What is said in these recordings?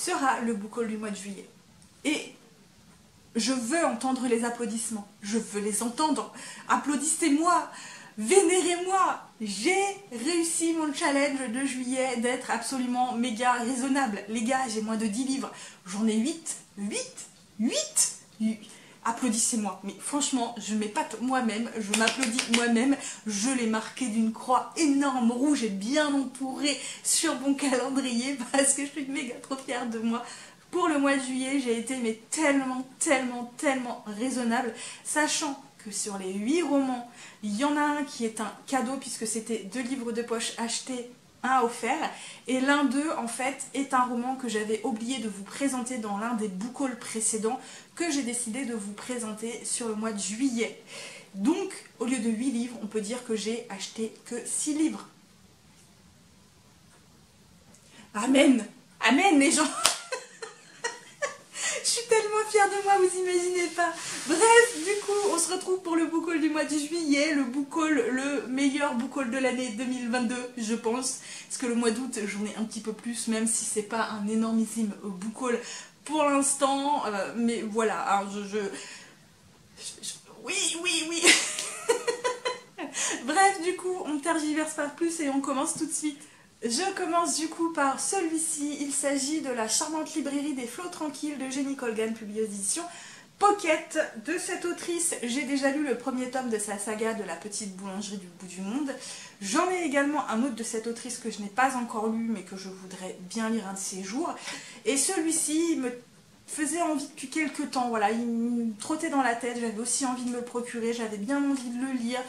sera le book haul du mois de juillet. Et je veux entendre les applaudissements, je veux les entendre. Applaudissez-moi, vénérez-moi. J'ai réussi mon challenge de juillet d'être absolument méga raisonnable. Les gars, j'ai moins de 10 livres, j'en ai 8. Applaudissez-moi, mais franchement, je m'épate moi-même, je m'applaudis moi-même, je l'ai marqué d'une croix énorme rouge et bien entourée sur mon calendrier parce que je suis méga trop fière de moi. Pour le mois de juillet, j'ai été mais tellement raisonnable, sachant que sur les 8 romans, il y en a un qui est un cadeau puisque c'était 2 livres de poche achetés, un offert, et l'un d'eux en fait est un roman que j'avais oublié de vous présenter dans l'un des book hauls précédents que j'ai décidé de vous présenter sur le mois de juillet. Donc au lieu de 8 livres, on peut dire que j'ai acheté que 6 livres. Amen, amen les gens. Je suis tellement fière de moi, vous imaginez pas. Bref, du coup, on se retrouve pour le book haul du mois de juillet, le book haul, le meilleur book haul de l'année 2022, je pense. Parce que le mois d'août, j'en ai un petit peu plus, même si c'est pas un énormissime book haul pour l'instant. Mais voilà, hein, oui. Bref, du coup, on ne tergiverse pas plus et on commence tout de suite. Je commence du coup par celui-ci, il s'agit de la charmante librairie des flots tranquilles de Jenny Colgan, publiée aux éditions Pocket. De cette autrice, j'ai déjà lu le premier tome de sa saga de la petite boulangerie du bout du monde. J'en ai également un autre de cette autrice que je n'ai pas encore lu mais que je voudrais bien lire un de ces jours. Et celui-ci me faisait envie depuis quelques temps, voilà, il me trottait dans la tête, j'avais aussi envie de me le procurer, j'avais bien envie de le lire.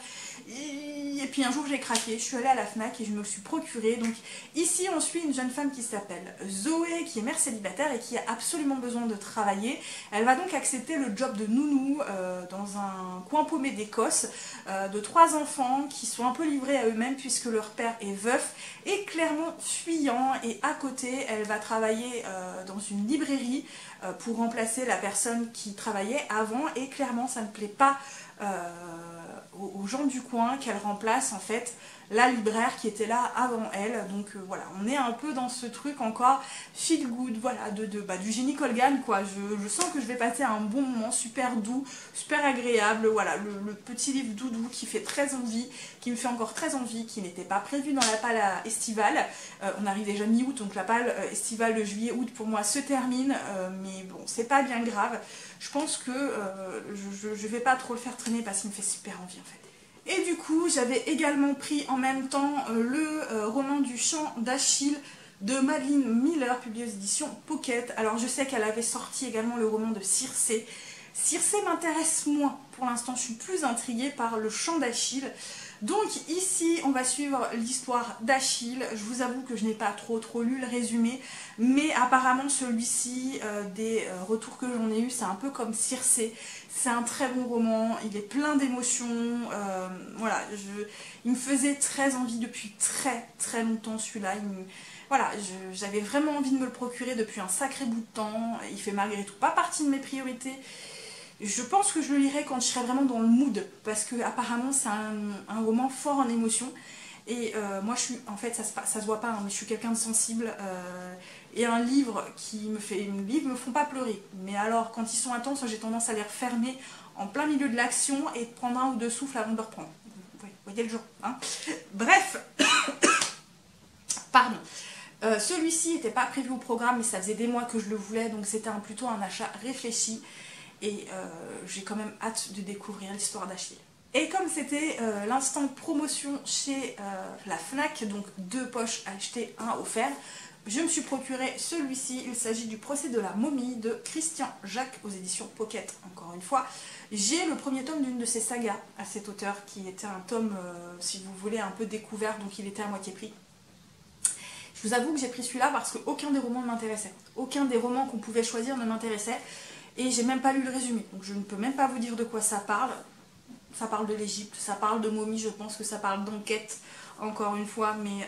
Et puis un jour j'ai craqué, je suis allée à la FNAC et je me le suis procuré. Donc ici on suit une jeune femme qui s'appelle Zoé, qui est mère célibataire et qui a absolument besoin de travailler. Elle va donc accepter le job de nounou dans un coin paumé d'Écosse, de 3 enfants qui sont un peu livrés à eux-mêmes puisque leur père est veuf et clairement fuyant. Et à côté elle va travailler dans une librairie pour remplacer la personne qui travaillait avant, et clairement ça ne plaît pas aux gens du coin qu'elle remplace en fait la libraire qui était là avant elle. Donc voilà, on est un peu dans ce truc encore feel good, voilà, du Jenny Colgan quoi. Je sens que je vais passer un bon moment, super doux, super agréable, voilà, le petit livre doudou qui fait très envie, qui me fait encore très envie, qui n'était pas prévu dans la palle estivale. On arrive déjà mi-août, donc la palle estivale de juillet-août pour moi se termine, mais bon, c'est pas bien grave. Je pense que je vais pas trop le faire traîner parce qu'il me fait super envie en fait. Et du coup, j'avais également pris en même temps le roman du chant d'Achille de Madeline Miller, publié aux éditions Pocket. Alors je sais qu'elle avait sorti également le roman de Circé. Circé m'intéresse moins pour l'instant, je suis plus intriguée par le chant d'Achille. Donc ici on va suivre l'histoire d'Achille. Je vous avoue que je n'ai pas trop lu le résumé, mais apparemment celui-ci, des retours que j'en ai eu, c'est un peu comme Circé. C'est un très bon roman, il est plein d'émotions, voilà, il me faisait très envie depuis très longtemps celui-là. Voilà, j'avais vraiment envie de me le procurer depuis un sacré bout de temps. Il fait malgré tout pas partie de mes priorités. Je pense que je le lirai quand je serai vraiment dans le mood, parce que apparemment c'est un roman fort en émotion. Et moi je suis, en fait ça se voit pas, hein, mais je suis quelqu'un de sensible, et un livre me font pas pleurer. Mais alors quand ils sont intenses, j'ai tendance à les refermer en plein milieu de l'action et de prendre un ou deux souffles avant de reprendre. Vous voyez le genre, hein. Bref, pardon. Celui-ci n'était pas prévu au programme, mais ça faisait des mois que je le voulais, donc c'était plutôt un achat réfléchi. Et j'ai quand même hâte de découvrir l'histoire d'Achille. Et comme c'était l'instant promotion chez la FNAC, donc 2 poches achetées, 1 offert, je me suis procuré celui-ci. Il s'agit du procès de la momie de Christian Jacques aux éditions Pocket, encore une fois. J'ai le premier tome d'une de ses sagas à cet auteur, qui était un tome, si vous voulez, un peu découvert, donc il était à moitié prix. Je vous avoue que j'ai pris celui-là parce qu'aucun des romans ne m'intéressait. Aucun des romans qu'on pouvait choisir ne m'intéressait. Et j'ai même pas lu le résumé, donc je ne peux même pas vous dire de quoi ça parle. Ça parle de l'Égypte, ça parle de momies, je pense que ça parle d'enquête, encore une fois, mais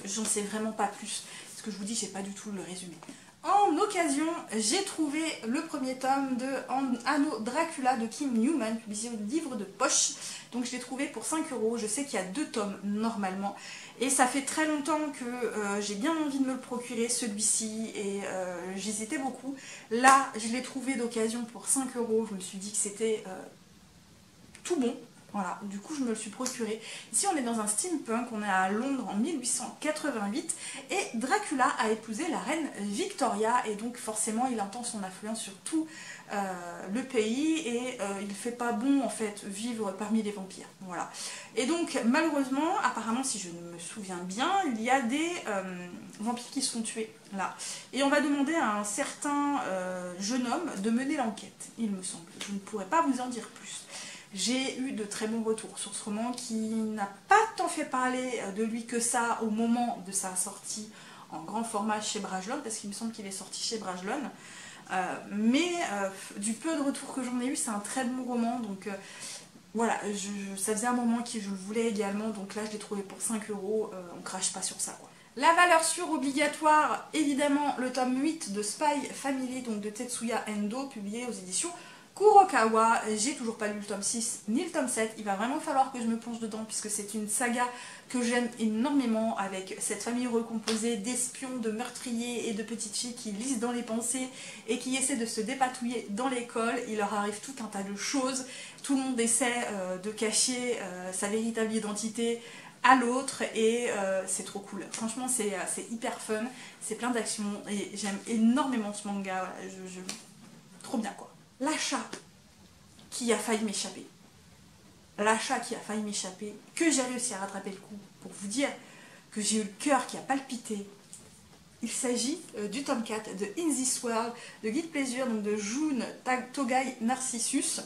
j'en sais vraiment pas plus. Parce que je vous dis, j'ai pas du tout le résumé. En occasion, j'ai trouvé le premier tome de Anno Dracula de Kim Newman, publié au livre de poche. Donc je l'ai trouvé pour 5 €. Je sais qu'il y a 2 tomes normalement. Et ça fait très longtemps que j'ai bien envie de me le procurer celui-ci et j'hésitais beaucoup. Là je l'ai trouvé d'occasion pour 5 €, je me suis dit que c'était tout bon. Voilà, du coup je me le suis procuré. Ici on est dans un steampunk, on est à Londres en 1888 et Dracula a épousé la reine Victoria et donc forcément il entend son influence sur tout le pays et il fait pas bon en fait vivre parmi les vampires. Voilà. Et donc malheureusement, apparemment si je me souviens bien, il y a des vampires qui sont tués là. Et on va demander à un certain jeune homme de mener l'enquête, il me semble. Je ne pourrais pas vous en dire plus. J'ai eu de très bons retours sur ce roman qui n'a pas tant fait parler de lui que ça au moment de sa sortie en grand format chez Brajlon, parce qu'il me semble qu'il est sorti chez Brajlon. Mais du peu de retours que j'en ai eu, c'est un très bon roman, donc voilà, ça faisait un moment que je le voulais également, donc là je l'ai trouvé pour 5 €, on crache pas sur ça quoi. La valeur sûre obligatoire, évidemment le tome 8 de Spy Family, donc de Tetsuya Endo, publié aux éditions Kurokawa. J'ai toujours pas lu le tome 6 ni le tome 7, il va vraiment falloir que je me plonge dedans puisque c'est une saga que j'aime énormément, avec cette famille recomposée d'espions, de meurtriers et de petites filles qui lisent dans les pensées et qui essaient de se dépatouiller dans l'école. Il leur arrive tout un tas de choses, tout le monde essaie de cacher sa véritable identité à l'autre et c'est trop cool. Franchement c'est hyper fun, c'est plein d'action et j'aime énormément ce manga, voilà, trop bien quoi. L'achat qui a failli m'échapper. L'achat qui a failli m'échapper, que j'ai réussi à rattraper le coup, pour vous dire que j'ai eu le cœur qui a palpité. Il s'agit du tome 4 de In This World, de Guilty Pleasure, donc de Jun Togai Narcissus,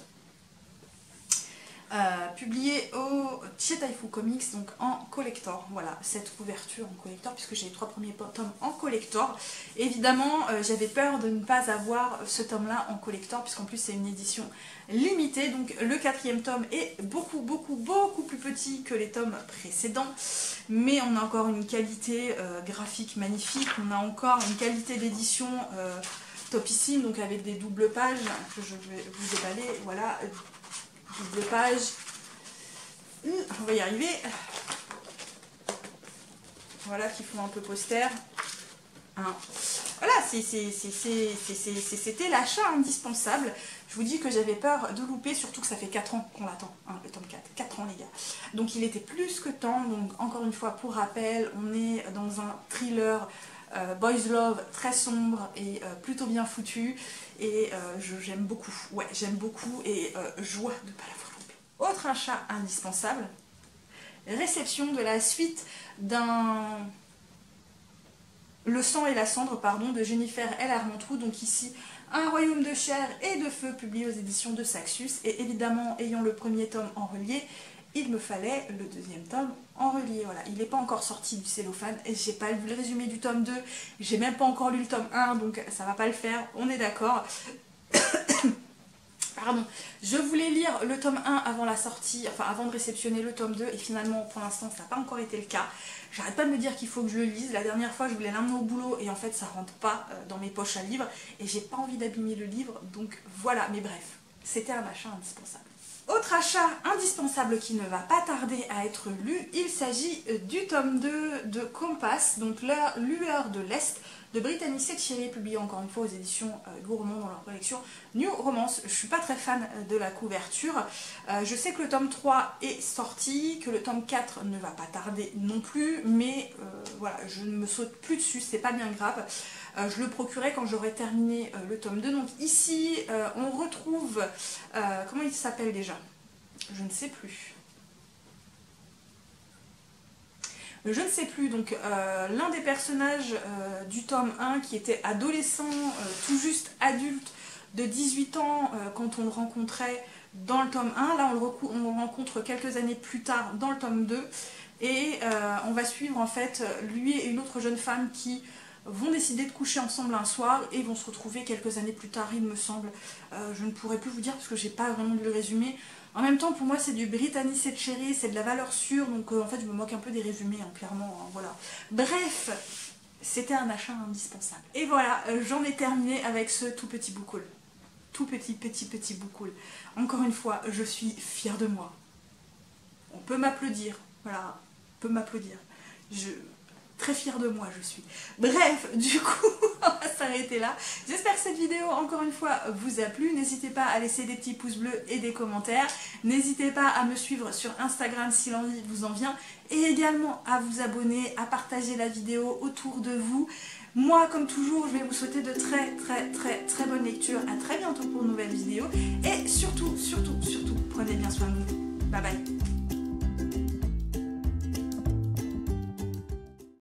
publié au Chietaifu Comics, donc en collector. Voilà, cette couverture en collector, puisque j'ai les 3 premiers tomes en collector. Évidemment, j'avais peur de ne pas avoir ce tome-là en collector, puisqu'en plus c'est une édition limitée. Donc le 4e tome est beaucoup plus petit que les tomes précédents, mais on a encore une qualité graphique magnifique, on a encore une qualité d'édition topissime, donc avec des doubles pages que je vais vous déballer. Voilà. Double page, on va y arriver, voilà, qui font un peu poster, hein. Voilà, c'était l'achat indispensable. Je vous dis que j'avais peur de louper, surtout que ça fait 4 ans qu'on l'attend, hein, le tome 4, 4 ans les gars. Donc il était plus que temps, donc encore une fois pour rappel, on est dans un thriller boys love très sombre et plutôt bien foutu, et j'aime beaucoup, ouais j'aime beaucoup, et joie de ne pas l'avoir loupé. Autre achat indispensable, réception de la suite d'un Le sang et la cendre, pardon, de Jennifer L. Armentrout, donc ici Un royaume de chair et de feu, publié aux éditions de Saxus, et évidemment ayant le premier tome en relié, il me fallait le 2e tome en relié. Voilà, il n'est pas encore sorti du cellophane, et j'ai pas lu le résumé du tome 2, j'ai même pas encore lu le tome 1, donc ça va pas le faire, on est d'accord. Pardon, je voulais lire le tome 1 avant la sortie, enfin avant de réceptionner le tome 2, et finalement pour l'instant ça n'a pas encore été le cas. J'arrête pas de me dire qu'il faut que je le lise. La dernière fois je voulais l'emmener au boulot et en fait ça rentre pas dans mes poches à livres et j'ai pas envie d'abîmer le livre, donc voilà, mais bref, c'était un achat indispensable. Autre achat indispensable qui ne va pas tarder à être lu, il s'agit du tome 2 de Compass, donc Lueur de l'Est, de Brittany Setcheri, publié encore une fois aux éditions Gourmand dans leur collection New Romance. Je suis pas très fan de la couverture. Je sais que le tome 3 est sorti, que le tome 4 ne va pas tarder non plus, mais voilà, je ne me saute plus dessus, c'est pas bien grave. Je le procurais quand j'aurais terminé le tome 2. Donc ici, on retrouve... comment il s'appelle déjà? Je ne sais plus. Je ne sais plus, donc l'un des personnages du tome 1 qui était adolescent, tout juste adulte, de 18 ans quand on le rencontrait dans le tome 1, là on le rencontre quelques années plus tard dans le tome 2, et on va suivre en fait lui et une autre jeune femme qui vont décider de coucher ensemble un soir et vont se retrouver quelques années plus tard, il me semble. Je ne pourrais plus vous dire parce que j'ai pas vraiment lu le résumé. En même temps, pour moi, c'est du Brittany Setcheri, c'est de la valeur sûre, donc en fait, je me moque un peu des résumés, hein, clairement, hein, voilà. Bref, c'était un achat indispensable. Et voilà, j'en ai terminé avec ce tout petit book haul. Tout petit book haul. Encore une fois, je suis fière de moi. On peut m'applaudir, voilà, on peut m'applaudir. Très fière de moi je suis. Bref, du coup, on va s'arrêter là. J'espère que cette vidéo, encore une fois, vous a plu. N'hésitez pas à laisser des petits pouces bleus et des commentaires. N'hésitez pas à me suivre sur Instagram si l'envie vous en vient. Et également à vous abonner, à partager la vidéo autour de vous. Moi, comme toujours, je vais vous souhaiter de très bonnes lectures. À très bientôt pour une nouvelle vidéo. Et surtout, prenez bien soin de vous. Bye bye.